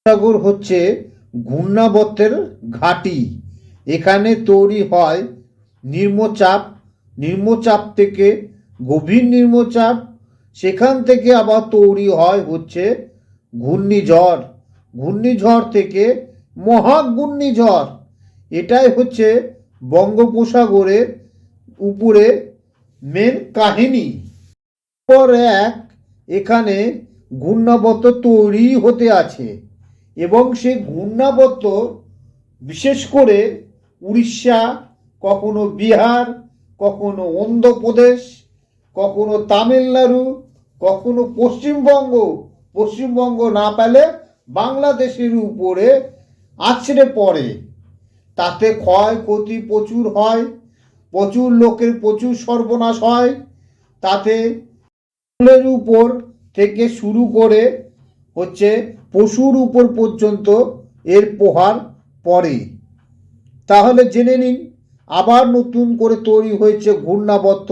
সাগর হচ্ছে ঘূর্ণাবর্তের ঘাঁটি। এখানে তৈরি হয় নিম্নচাপ, নিম্নচাপ থেকে গভীর নিম্নচাপ, সেখান থেকে আবার তৈরি হয় হচ্ছে ঘূর্ণিঝড়, ঘূর্ণিঝড় থেকে মহাঘূর্ণিঝড়। এটাই হচ্ছে বঙ্গোপসাগরের উপরে মেন কাহিনী। পর এক এখানে ঘূর্ণাবর্ত তৈরি হতে আছে এবং সেই ঘূর্ণাবর্ত বিশেষ করে উড়িষ্যা, কখনো বিহার, কখনো অন্ধ্রপ্রদেশ, কখনো তামিলনাড়ু, কখনো পশ্চিমবঙ্গ, পশ্চিমবঙ্গ না পেলে বাংলাদেশের উপরে আছড়ে পড়ে। তাতে ক্ষয়ক্ষতি প্রচুর হয়, প্রচুর লোকের প্রচুর সর্বনাশ হয়। তাতে ফুলের উপর থেকে শুরু করে হচ্ছে পশুর উপর পর্যন্ত এর প্রহার পড়ে। তাহলে জেনে নিন, আবার নতুন করে তৈরি হয়েছে ঘূর্ণাবর্ত।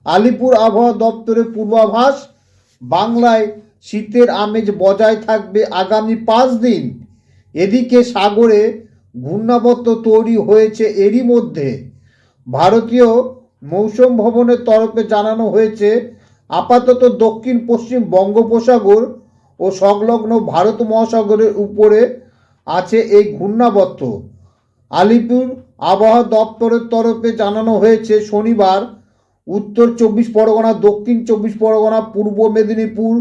আলিপুর আবহাওয়া দপ্তরের পূর্বাভাস, বাংলায় শীতের আমেজ বজায় থাকবে আগামী 5 দিন। এদিকে সাগরে ঘূর্ণাবর্ত তৈরি হয়েছে এরই মধ্যে। ভারতীয় মৌসুম ভবনের তরফে জানানো হয়েছে, আপাতত দক্ষিণ পশ্চিম বঙ্গোপসাগর ও সংলগ্ন ভারত মহাসাগরের উপরে আছে এই ঘূর্ণাবর্ত। আলিপুর আবহাওয়া দপ্তরের তরফে জানানো হয়েছে, শনিবার উত্তর 24 পরগনা, দক্ষিণ 24 পরগনা, পূর্ব মেদিনীপুর,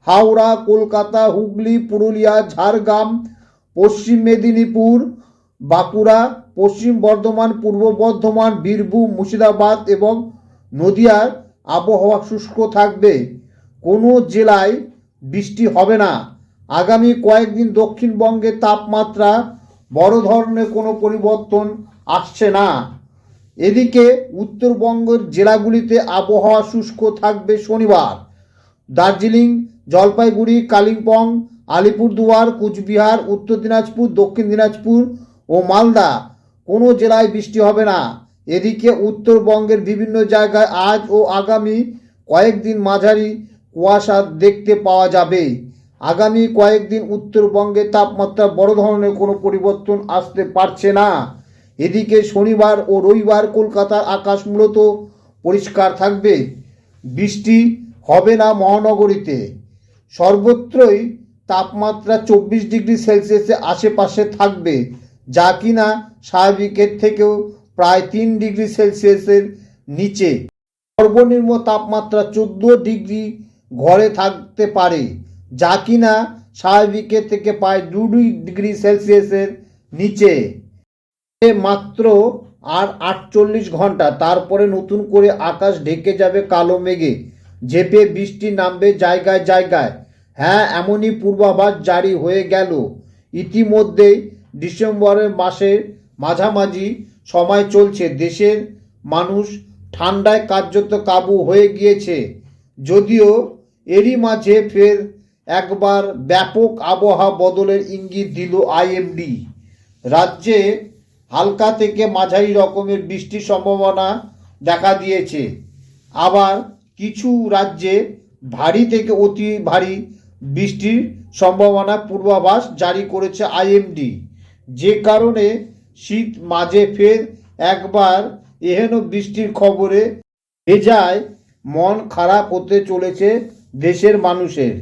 হাওড়া, কলকাতা, হুগলি, পুরুলিয়া, ঝাড়গ্রাম, পশ্চিম মেদিনীপুর, বাঁকুড়া, পশ্চিম বর্ধমান, পূর্ব বর্ধমান, বীরভূম, মুর্শিদাবাদ এবং নদিয়ার আবহাওয়া শুষ্ক থাকবে। কোনো জেলায় বৃষ্টি হবে না। আগামী কয়েকদিন দক্ষিণবঙ্গের তাপমাত্রা বড় ধরনের কোনো পরিবর্তন আসছে না। এদিকে উত্তরবঙ্গের জেলাগুলিতে আবহাওয়া শুষ্ক থাকবে শনিবার। দার্জিলিং, জলপাইগুড়ি, কালিম্পং, আলিপুরদুয়ার, কুচবিহার, উত্তর দিনাজপুর, দক্ষিণ দিনাজপুর ও মালদা কোনো জেলায় বৃষ্টি হবে না। এদিকে উত্তরবঙ্গের বিভিন্ন জায়গায় আজ ও আগামী কয়েকদিন মাঝারি কুয়াশা দেখতে পাওয়া যাবে। আগামী কয়েকদিন উত্তরবঙ্গের তাপমাত্রা বড় ধরনের কোনো পরিবর্তন আসতে পারছে না। এদিকে শনিবার ও রবিবার কলকাতার আকাশ মূলত পরিষ্কার থাকবে। বৃষ্টি হবে না মহানগরীতে। সর্বত্রই তাপমাত্রা 24 ডিগ্রি সেলসিয়াসের আশেপাশে থাকবে, যা কিনা স্বাভাবিকের থেকেও প্রায় 3 ডিগ্রি সেলসিয়াসের নিচে। সর্বনিম্ন তাপমাত্রা 14 ডিগ্রি ঘরে থাকতে পারে, যা কিনা স্বাভাবিকের থেকে প্রায় 2 ডিগ্রি সেলসিয়াসের নিচে। মাত্র আর 48 ঘন্টা, তারপরে নতুন করে আকাশ ঢেকে যাবে কালো মেঘে, ঝেঁপে বৃষ্টি নামবে জায়গায় জায়গায়। হ্যাঁ, এমনই পূর্বাভাস জারি হয়ে গেল। ইতিমধ্যেই ডিসেম্বরের মাসের মাঝামাঝি সময় চলছে। দেশের মানুষ ঠান্ডায় কার্যত কাবু হয়ে গিয়েছে। যদিও এরই মাঝে ফের একবার ব্যাপক আবহাওয়া বদলের ইঙ্গিত দিল আইএমডি। রাজ্যে হালকা থেকে মাঝারি রকমের বৃষ্টির সম্ভাবনা দেখা দিয়েছে। আবার কিছু রাজ্যে ভারী থেকে অতি ভারী বৃষ্টির সম্ভাবনা পূর্বাভাস জারি করেছে আইএমডি। যে কারণে শীত মাঝে ফের একবার এহেন বৃষ্টির খবরে ভেজায় মন খারাপ হতে চলেছে দেশের মানুষের।